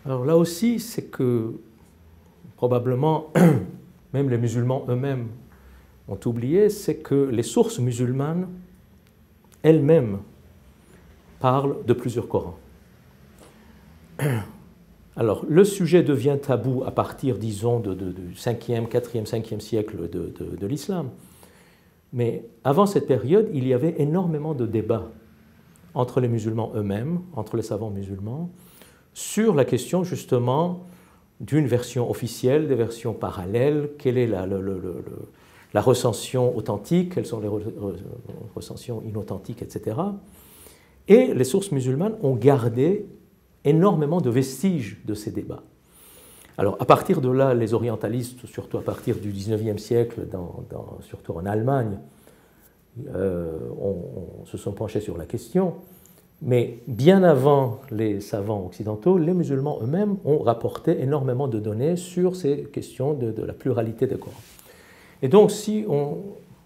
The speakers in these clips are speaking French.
Alors là aussi, c'est que probablement, même les musulmans eux-mêmes ont oublié, c'est que les sources musulmanes elles-mêmes parlent de plusieurs Corans. Alors, le sujet devient tabou à partir, disons, du 5e, 4e, 5e siècle de l'islam. Mais avant cette période, il y avait énormément de débats entre les musulmans eux-mêmes, entre les savants musulmans, sur la question justement d'une version officielle, des versions parallèles, quelle est la recension authentique, quelles sont les recensions inauthentiques, etc. Et les sources musulmanes ont gardé énormément de vestiges de ces débats. Alors, à partir de là, les orientalistes, surtout à partir du 19e siècle, surtout en Allemagne, se sont penchés sur la question. Mais bien avant les savants occidentaux, les musulmans eux-mêmes ont rapporté énormément de données sur ces questions de la pluralité des Corans. Et donc, si on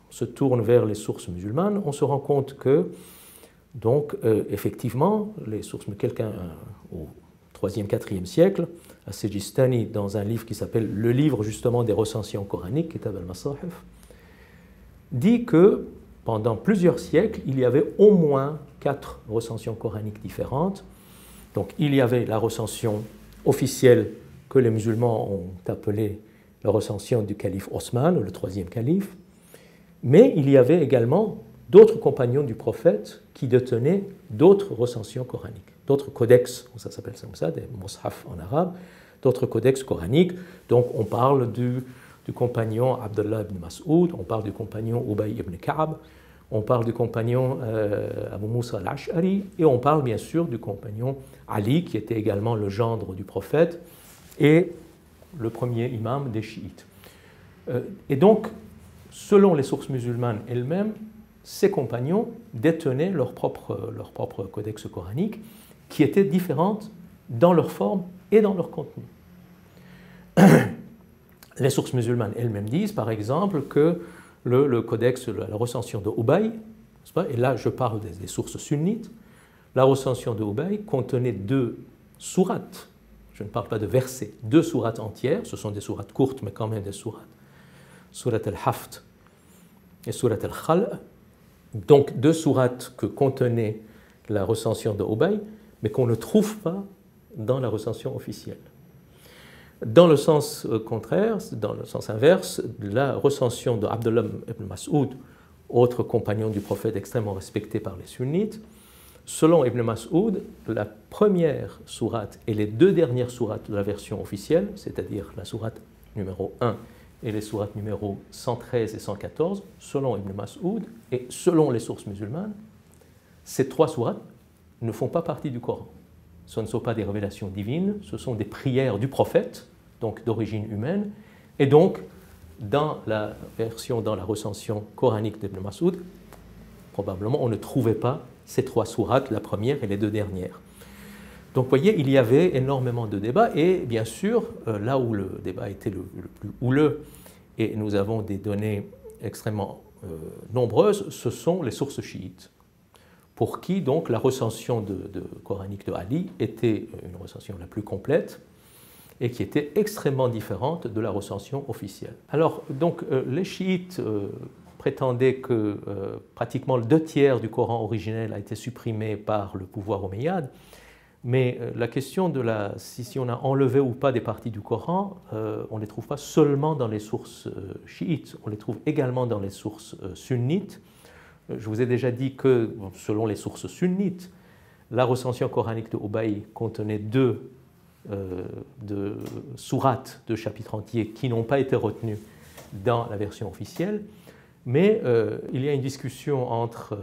se tourne vers les sources musulmanes, on se rend compte que, donc, effectivement, les sources, quelqu'un au 3e, 4e siècle, As-Sijistani, dans un livre qui s'appelle Le livre justement des recensions coraniques, Kitab al-Masahif, dit que pendant plusieurs siècles, il y avait au moins 4 recensions coraniques différentes. Donc il y avait la recension officielle que les musulmans ont appelée la recension du calife Osman, le 3e calife, mais il y avait également d'autres compagnons du prophète qui détenaient d'autres recensions coraniques, d'autres codex, ça s'appelle comme ça, des mushaf en arabe, d'autres codex coraniques. Donc on parle du compagnon Abdullah ibn Mas'ud, on parle du compagnon Ubay ibn Ka'b, on parle du compagnon Abu Musa al-Ash'ari, et on parle bien sûr du compagnon Ali, qui était également le gendre du prophète et le premier imam des chiites. Et donc, selon les sources musulmanes elles-mêmes, ces compagnons détenaient leur propre codex coranique, qui étaient différentes dans leur forme et dans leur contenu. Les sources musulmanes elles-mêmes disent, par exemple, que le codex, la recension de Ubay, et là je parle des sources sunnites, la recension de Ubay contenait 2 sourates, je ne parle pas de versets, 2 sourates entières, ce sont des sourates courtes mais quand même des sourates, surat al-Haft et surat al-Khal', donc 2 sourates que contenait la recension de Ubay, mais qu'on ne trouve pas dans la recension officielle. Dans le sens contraire, dans le sens inverse, la recension de Abdullah ibn Mas'ud, autre compagnon du prophète extrêmement respecté par les sunnites, selon Ibn Mas'ud, la première sourate et les 2 dernières sourates de la version officielle, c'est-à-dire la sourate numéro 1 et les sourates numéro 113 et 114, selon Ibn Mas'ud et selon les sources musulmanes, ces 3 sourates ne font pas partie du Coran. Ce ne sont pas des révélations divines, ce sont des prières du prophète, donc d'origine humaine, et donc dans la recension coranique d'Ibn Mas'ud, probablement on ne trouvait pas ces 3 sourates, la première et les 2 dernières. Donc vous voyez, il y avait énormément de débats, et bien sûr, là où le débat était le plus houleux, et nous avons des données extrêmement nombreuses, ce sont les sources chiites, pour qui donc la recension coranique de Ali était une recension la plus complète et qui était extrêmement différente de la recension officielle. Alors donc les chiites prétendaient que pratiquement le 2/3 du Coran originel a été supprimé par le pouvoir omeyyade, mais la question de si on a enlevé ou pas des parties du Coran, on ne les trouve pas seulement dans les sources chiites, on les trouve également dans les sources sunnites. Je vous ai déjà dit que, selon les sources sunnites, la recension coranique de Ubay contenait 2 sourates, 2 chapitres entiers qui n'ont pas été retenus dans la version officielle. Mais il y a une discussion entre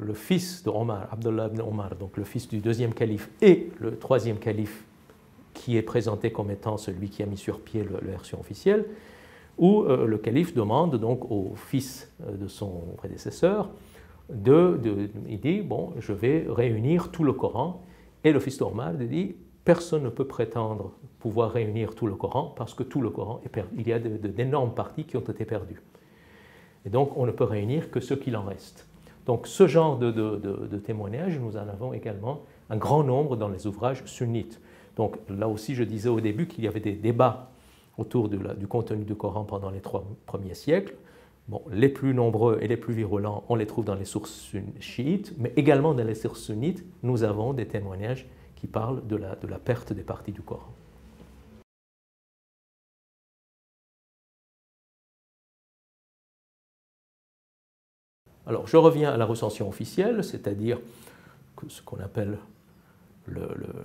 le fils de Omar, Abdullah ibn Omar, donc le fils du 2e calife, et le 3e calife, qui est présenté comme étant celui qui a mis sur pied la version officielle, où le calife demande donc au fils de son prédécesseur, il dit, bon, je vais réunir tout le Coran, et le fils d'Omar dit, personne ne peut prétendre pouvoir réunir tout le Coran, parce que tout le Coran est perdu. Il y a d'énormes parties qui ont été perdues. Et donc on ne peut réunir que ce qu'il en reste. Donc ce genre de témoignages, nous en avons également un grand nombre dans les ouvrages sunnites. Donc là aussi, je disais au début qu'il y avait des débats autour du contenu du Coran pendant les 3 premiers siècles. Bon, les plus nombreux et les plus virulents, on les trouve dans les sources chiites, mais également dans les sources sunnites, nous avons des témoignages qui parlent de la perte des parties du Coran. Alors, je reviens à la recension officielle, c'est-à-dire ce qu'on appelle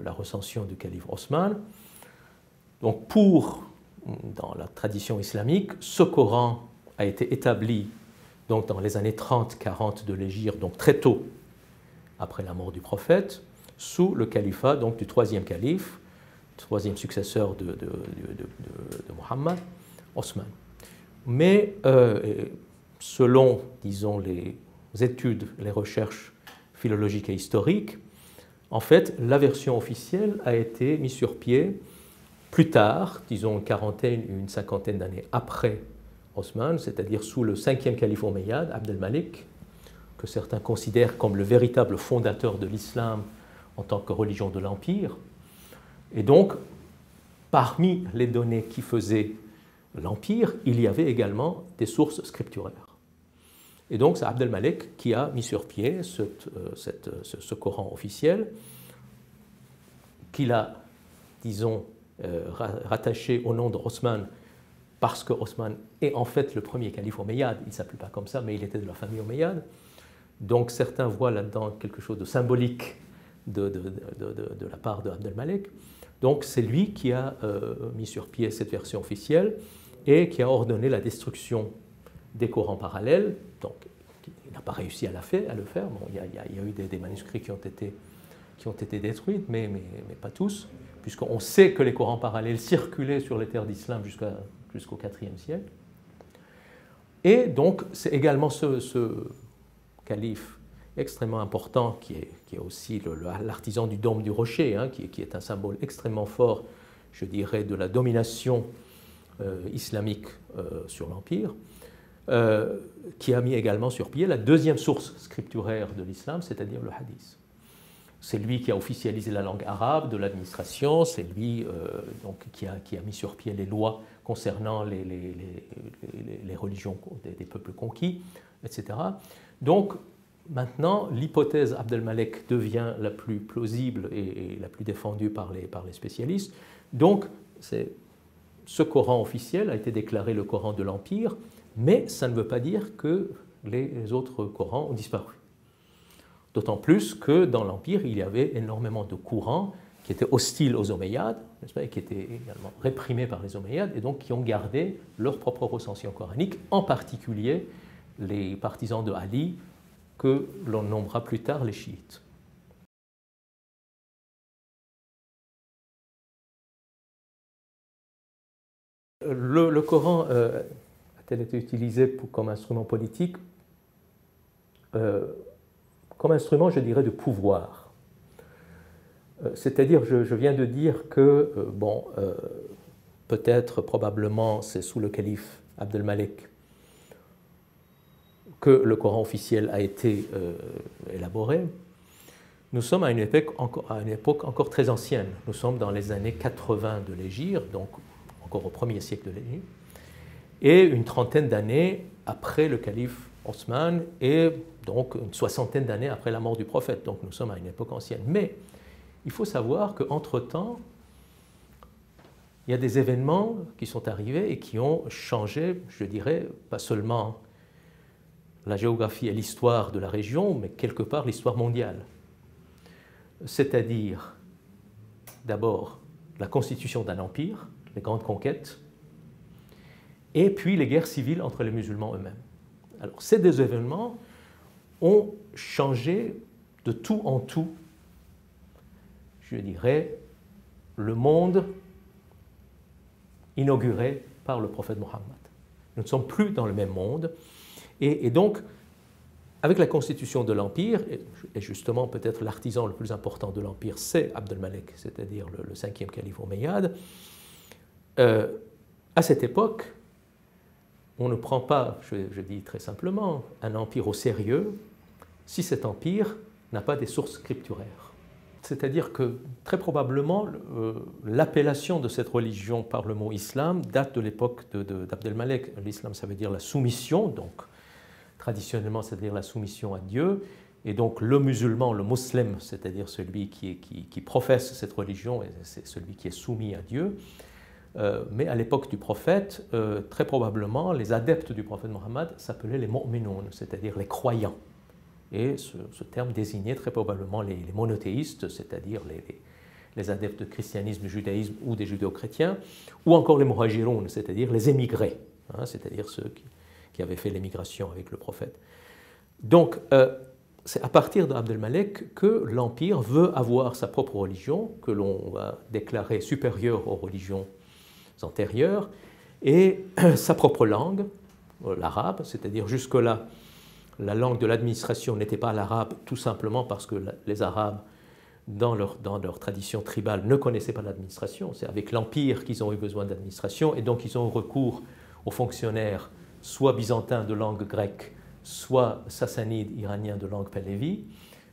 la recension du calife Osman. Donc, dans la tradition islamique, ce Coran a été établi donc, dans les années 30-40 de l'Hégire, donc très tôt après la mort du prophète, sous le califat donc, du 3e calife, 3e successeur de Mohammed, Osman. Mais selon, disons, les études, les recherches philologiques et historiques, en fait, la version officielle a été mise sur pied plus tard, disons une quarantaine, une cinquantaine d'années après Osman, c'est-à-dire sous le 5e calife omeyyade, Abd al-Malik, que certains considèrent comme le véritable fondateur de l'islam en tant que religion de l'Empire. Et donc, parmi les données qui faisaient l'Empire, il y avait également des sources scripturaires. Et donc, c'est Abd al-Malik qui a mis sur pied ce Coran officiel, qu'il a, disons, rattaché au nom d'Osman, parce que Osman est en fait le premier calife omeyyade. Il ne s'appelait pas comme ça, mais il était de la famille omeyyade. Donc, certains voient là-dedans quelque chose de symbolique de la part de Abd al-Malik. Donc, c'est lui qui a mis sur pied cette version officielle et qui a ordonné la destruction des Corans parallèles. Donc, il n'a pas réussi à le faire. Bon, il y a eu des manuscrits qui ont été détruits, mais pas tous, puisqu'on sait que les Corans parallèles circulaient sur les terres d'islam jusqu'au IVe siècle. Et donc, c'est également ce calife extrêmement important, qui est aussi l'artisan du dôme du rocher, hein, qui est un symbole extrêmement fort, je dirais, de la domination islamique sur l'Empire, qui a mis également sur pied la deuxième source scripturaire de l'islam, c'est-à-dire le hadith. C'est lui qui a officialisé la langue arabe de l'administration, c'est lui donc, qui a mis sur pied les lois concernant les religions des peuples conquis, etc. Donc, maintenant, l'hypothèse Abd al-Malik devient la plus plausible et la plus défendue par les spécialistes. Donc, ce Coran officiel a été déclaré le Coran de l'Empire, mais ça ne veut pas dire que les autres Corans ont disparu. D'autant plus que dans l'Empire, il y avait énormément de courants qui étaient hostiles aux Omeyyades, n'est-ce pas, et qui étaient également réprimés par les Omeyyades, et donc qui ont gardé leur propre recension coranique, en particulier les partisans de Ali, que l'on nommera plus tard les chiites. Le Coran a-t-il été utilisé comme instrument politique, comme instrument, je dirais, de pouvoir. C'est-à-dire, je viens de dire que, peut-être, probablement, c'est sous le calife Abd al-Malik que le Coran officiel a été élaboré. Nous sommes à une époque encore très ancienne. Nous sommes dans les années 80 de l'Hégire, donc encore au 1er siècle de l'Hégire, et une trentaine d'années après le calife Osman, et donc une soixantaine d'années après la mort du prophète. Donc nous sommes à une époque ancienne. Mais il faut savoir qu'entre-temps, il y a des événements qui sont arrivés et qui ont changé, je dirais, pas seulement la géographie et l'histoire de la région, mais quelque part l'histoire mondiale. C'est-à-dire, d'abord, la constitution d'un empire, les grandes conquêtes, et puis les guerres civiles entre les musulmans eux-mêmes. Alors, ces deux événements ont changé de tout en tout, je dirais, le monde inauguré par le prophète Mohammed. Nous ne sommes plus dans le même monde. Et donc, avec la constitution de l'Empire, et justement peut-être l'artisan le plus important de l'Empire, c'est Abd al-Malik, c'est-à-dire le 5e calife omeyyade, à cette époque, on ne prend pas, je dis très simplement, un empire au sérieux si cet empire n'a pas des sources scripturaires. C'est-à-dire que très probablement l'appellation de cette religion par le mot islam date de l'époque d'Abdelmalek. L'islam, ça veut dire la soumission, donc traditionnellement, c'est-à-dire la soumission à Dieu. Et donc le musulman, le musulman, c'est-à-dire celui qui professe cette religion, c'est celui qui est soumis à Dieu. Mais à l'époque du prophète, très probablement, les adeptes du prophète Mohammed s'appelaient les mu'minoun, c'est-à-dire les croyants. Et ce terme désignait très probablement les monothéistes, c'est-à-dire les adeptes de christianisme, du judaïsme ou des judéo-chrétiens, ou encore les muhajiroun, c'est-à-dire les émigrés, hein, c'est-à-dire ceux qui avaient fait l'émigration avec le prophète. Donc, c'est à partir d'Abdelmalek que l'Empire veut avoir sa propre religion, que l'on va déclarer supérieure aux religions antérieures, et sa propre langue, l'arabe, c'est-à-dire jusque-là, la langue de l'administration n'était pas l'arabe tout simplement parce que les Arabes, dans leur tradition tribale, ne connaissaient pas l'administration. C'est avec l'Empire qu'ils ont eu besoin d'administration, et donc ils ont recours aux fonctionnaires soit byzantins de langue grecque, soit sassanides iraniens de langue pahlavi.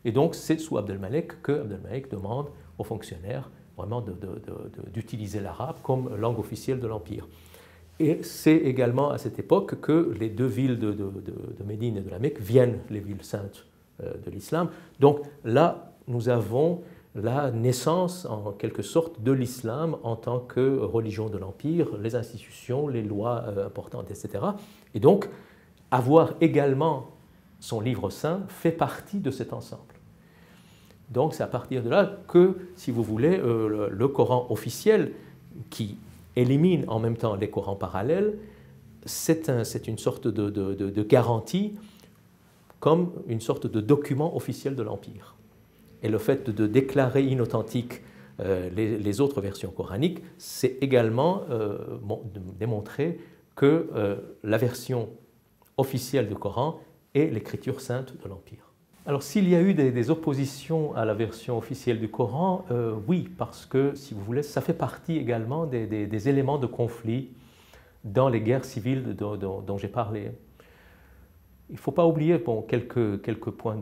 Et donc c'est sous Abdelmalek que Abdelmalek demande aux fonctionnaires vraiment d'utiliser l'arabe comme langue officielle de l'Empire. Et c'est également à cette époque que les deux villes de Médine et de la Mecque viennent les villes saintes de l'islam. Donc là, nous avons la naissance, en quelque sorte, de l'islam en tant que religion de l'Empire, les institutions, les lois importantes, etc. Et donc, avoir également son livre saint fait partie de cet ensemble. Donc c'est à partir de là que, si vous voulez, le Coran officiel, qui élimine en même temps les Corans parallèles, c'est une sorte de garantie comme une sorte de document officiel de l'Empire. Et le fait de déclarer inauthentiques les autres versions coraniques, c'est également démontrer que la version officielle du Coran est l'écriture sainte de l'Empire. Alors s'il y a eu des oppositions à la version officielle du Coran, oui, parce que, si vous voulez, ça fait partie également des éléments de conflit dans les guerres civiles dont j'ai parlé. Il ne faut pas oublier quelques points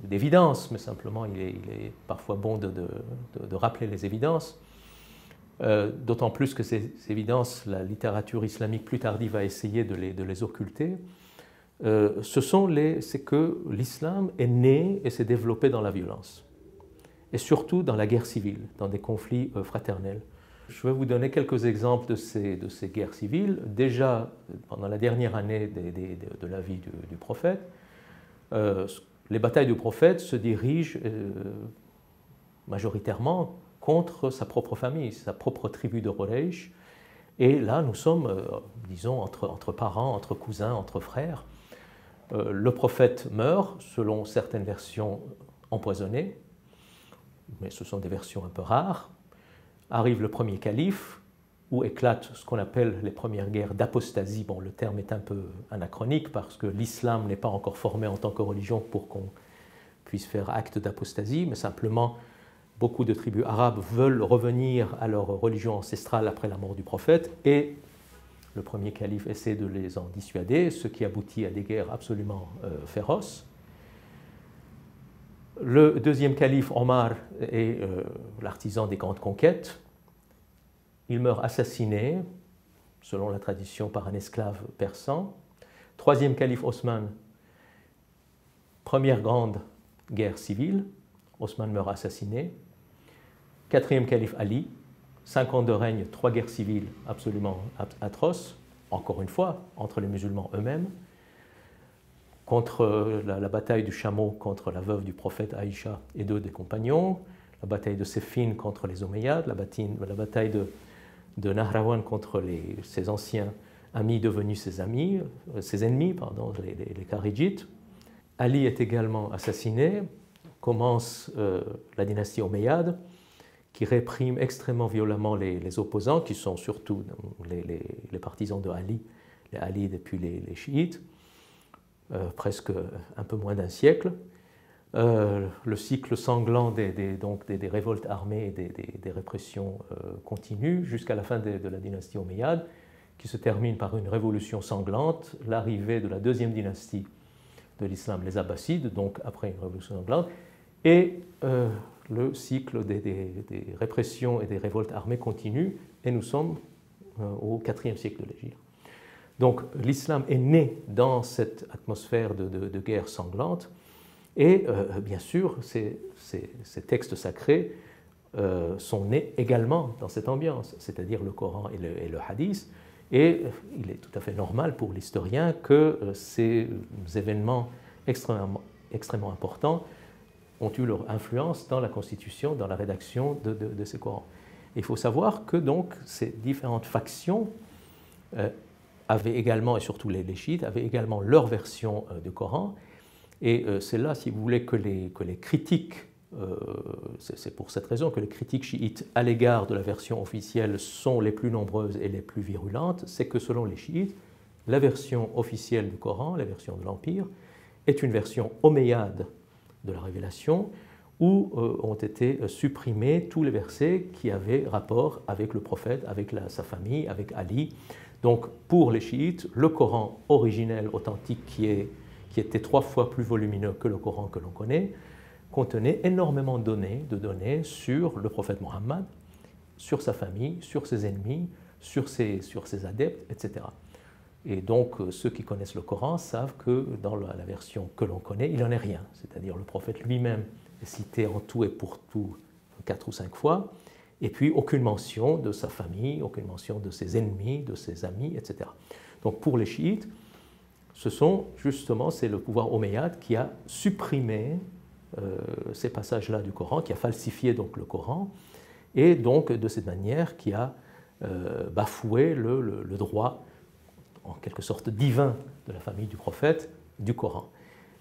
d'évidence, mais simplement il est parfois bon de rappeler les évidences. D'autant plus que ces évidences, la littérature islamique plus tardive a essayé de les occulter. C'est que l'islam est né et s'est développé dans la violence, et surtout dans la guerre civile, dans des conflits fraternels. Je vais vous donner quelques exemples de ces guerres civiles. Déjà, pendant la dernière année de la vie du prophète, les batailles du prophète se dirigent majoritairement contre sa propre famille, sa propre tribu de Quraysh. Et là, nous sommes, disons, entre parents, entre cousins, entre frères. Le prophète meurt, selon certaines versions, empoisonné, mais ce sont des versions un peu rares. Arrive le premier calife, où éclatent ce qu'on appelle les premières guerres d'apostasie. Bon, le terme est un peu anachronique parce que l'islam n'est pas encore formé en tant que religion pour qu'on puisse faire acte d'apostasie, mais simplement beaucoup de tribus arabes veulent revenir à leur religion ancestrale après la mort du prophète, et le premier calife essaie de les en dissuader, ce qui aboutit à des guerres absolument féroces. Le deuxième calife, Omar, est l'artisan des grandes conquêtes. Il meurt assassiné, selon la tradition, par un esclave persan. Troisième calife, Osman, première grande guerre civile. Osman meurt assassiné. Quatrième calife, Ali, 5 ans de règne, 3 guerres civiles absolument atroces, encore une fois, entre les musulmans eux-mêmes, contre la bataille du chameau contre la veuve du prophète Aïcha et 2 des compagnons, la bataille de Siffin contre les Omeyyades, la bataille de Nahrawan contre ses anciens amis devenus ses ennemis, les Kharijites. Ali est également assassiné, commence la dynastie Omeyyade, qui réprime extrêmement violemment les opposants, qui sont surtout les partisans de Ali, les Alides et puis les chiites, presque un peu moins d'un siècle. Le cycle sanglant des révoltes armées et des répressions continue jusqu'à la fin de la dynastie omeyyade, qui se termine par une révolution sanglante, l'arrivée de la deuxième dynastie de l'islam, les Abbassides, donc après une révolution sanglante, et le cycle des répressions et des révoltes armées continue, et nous sommes au IVe siècle de l'Hégire. Donc l'islam est né dans cette atmosphère de guerre sanglante, et bien sûr, ces textes sacrés sont nés également dans cette ambiance, c'est-à-dire le Coran et le Hadith, et il est tout à fait normal pour l'historien que ces événements extrêmement importants ont eu leur influence dans la constitution, dans la rédaction de ces Corans. Et il faut savoir que donc ces différentes factions avaient également, et surtout les chiites, avaient également leur version du Coran. Et c'est là, si vous voulez, que les critiques, c'est pour cette raison que les critiques chiites à l'égard de la version officielle sont les plus nombreuses et les plus virulentes, c'est que selon les chiites, la version officielle du Coran, la version de l'Empire, est une version omeyyade de la révélation, où ont été supprimés tous les versets qui avaient rapport avec le prophète, avec sa famille, avec Ali. Donc pour les chiites, le Coran originel, authentique, qui était 3 fois plus volumineux que le Coran que l'on connaît, contenait énormément de données sur le prophète Mohammed, sur sa famille, sur ses ennemis, sur ses adeptes, etc. Et donc ceux qui connaissent le Coran savent que dans la version que l'on connaît, il n'en est rien. C'est-à-dire le prophète lui-même est cité en tout et pour tout 4 ou 5 fois, et puis aucune mention de sa famille, aucune mention de ses ennemis, de ses amis, etc. Donc pour les chiites, c'est le pouvoir omeyyade qui a supprimé ces passages-là du Coran, qui a falsifié donc le Coran, et donc de cette manière qui a bafoué le droit, en quelque sorte divin, de la famille du prophète, du Coran.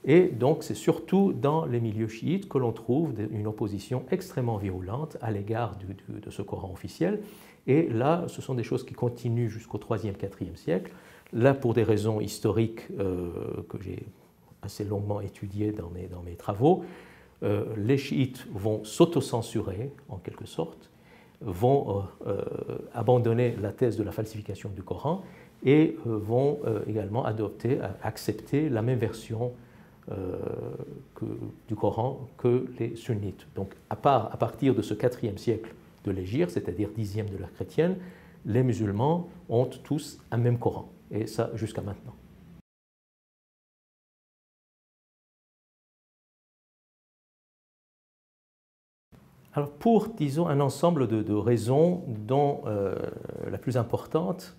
Et donc c'est surtout dans les milieux chiites que l'on trouve une opposition extrêmement virulente à l'égard de ce Coran officiel. Et là, ce sont des choses qui continuent jusqu'au IIIe, IVe siècle. Là, pour des raisons historiques que j'ai assez longuement étudiées dans mes travaux, les chiites vont s'autocensurer, en quelque sorte, vont abandonner la thèse de la falsification du Coran et vont également accepter la même version du Coran que les sunnites. Donc à partir de ce IVe siècle de l'Hégire, c'est-à-dire 10e de l'ère chrétienne, les musulmans ont tous un même Coran, et ça jusqu'à maintenant. Alors pour, disons, un ensemble de raisons dont la plus importante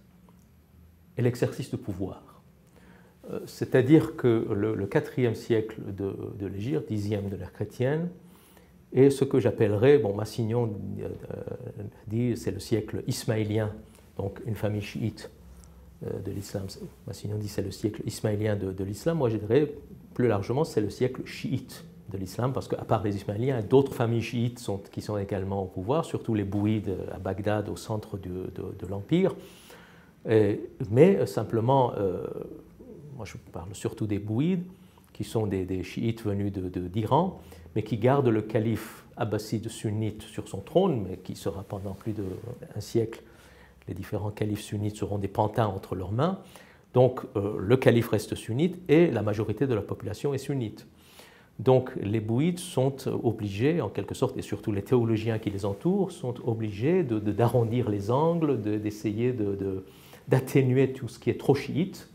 est l'exercice de pouvoir. C'est-à-dire que le IVe siècle de l'Hégire, 10e de l'ère chrétienne, est ce que j'appellerais, Massignon dit c'est le siècle ismaélien, donc une famille chiite de l'islam. Massignon dit c'est le siècle ismaélien de l'islam. Moi je dirais plus largement c'est le siècle chiite de l'islam, parce qu'à part les ismaéliens, d'autres familles chiites qui sont également au pouvoir, surtout les bouyides à Bagdad, au centre de l'Empire. Mais simplement, moi je parle surtout des bouyides, qui sont des chiites venus d'Iran, mais qui gardent le calife abbasside sunnite sur son trône, mais qui sera pendant plus d'un siècle, les différents califes sunnites seront des pantins entre leurs mains. Donc le calife reste sunnite et la majorité de la population est sunnite. Donc les bouyides sont obligés, en quelque sorte, et surtout les théologiens qui les entourent, sont obligés d'arrondir les angles, d'essayer d'atténuer tout ce qui est trop chiite,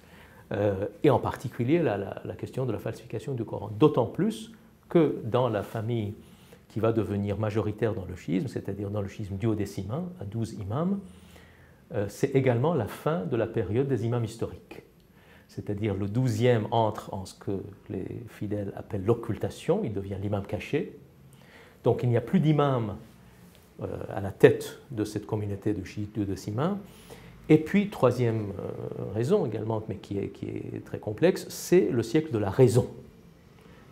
et en particulier la question de la falsification du Coran. D'autant plus que dans la famille qui va devenir majoritaire dans le chiisme, c'est-à-dire dans le chiisme duodécimain, à 12 imams, c'est également la fin de la période des imams historiques. C'est-à-dire le 12e entre en ce que les fidèles appellent l'occultation, il devient l'imam caché. Donc il n'y a plus d'imam à la tête de cette communauté de chiites duodécimains. Et puis, troisième raison également, mais qui est très complexe, c'est le siècle de la raison.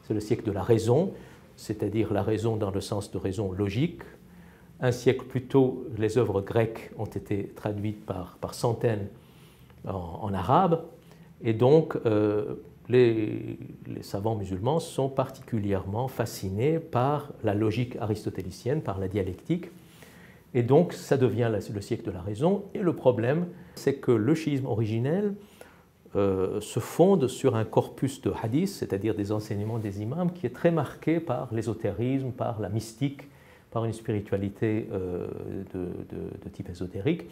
C'est le siècle de la raison, c'est-à-dire la raison dans le sens de raison logique. Un siècle plus tôt, les œuvres grecques ont été traduites par centaines en arabe, et donc les savants musulmans sont particulièrement fascinés par la logique aristotélicienne, par la dialectique, et donc ça devient le siècle de la raison. Et le problème, c'est que le chiisme originel se fonde sur un corpus de hadith, c'est-à-dire des enseignements des imams, qui est très marqué par l'ésotérisme, par la mystique, par une spiritualité de type ésotérique.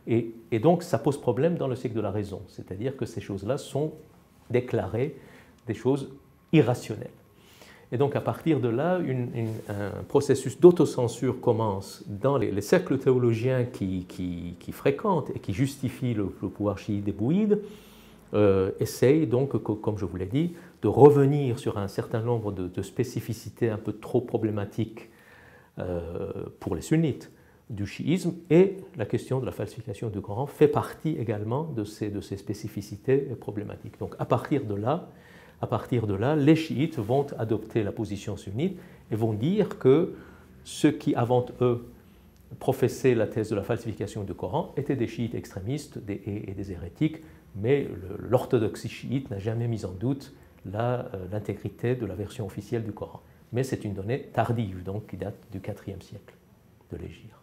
Et donc ça pose problème dans le cycle de la raison, c'est-à-dire que ces choses-là sont déclarées des choses irrationnelles. Et donc à partir de là, un processus d'autocensure commence dans les cercles théologiens qui fréquentent et qui justifient le pouvoir chiite des bouïdes, essayent donc, comme je vous l'ai dit, de revenir sur un certain nombre de spécificités un peu trop problématiques pour les sunnites du chiisme, et la question de la falsification du Coran fait partie également de ces spécificités problématiques. Donc à partir de là, les chiites vont adopter la position sunnite et vont dire que ceux qui, avant eux, professaient la thèse de la falsification du Coran étaient des chiites extrémistes et des hérétiques, mais l'orthodoxie chiite n'a jamais mis en doute l'intégrité de la version officielle du Coran. Mais c'est une donnée tardive, donc qui date du IVe siècle de l'Hégire.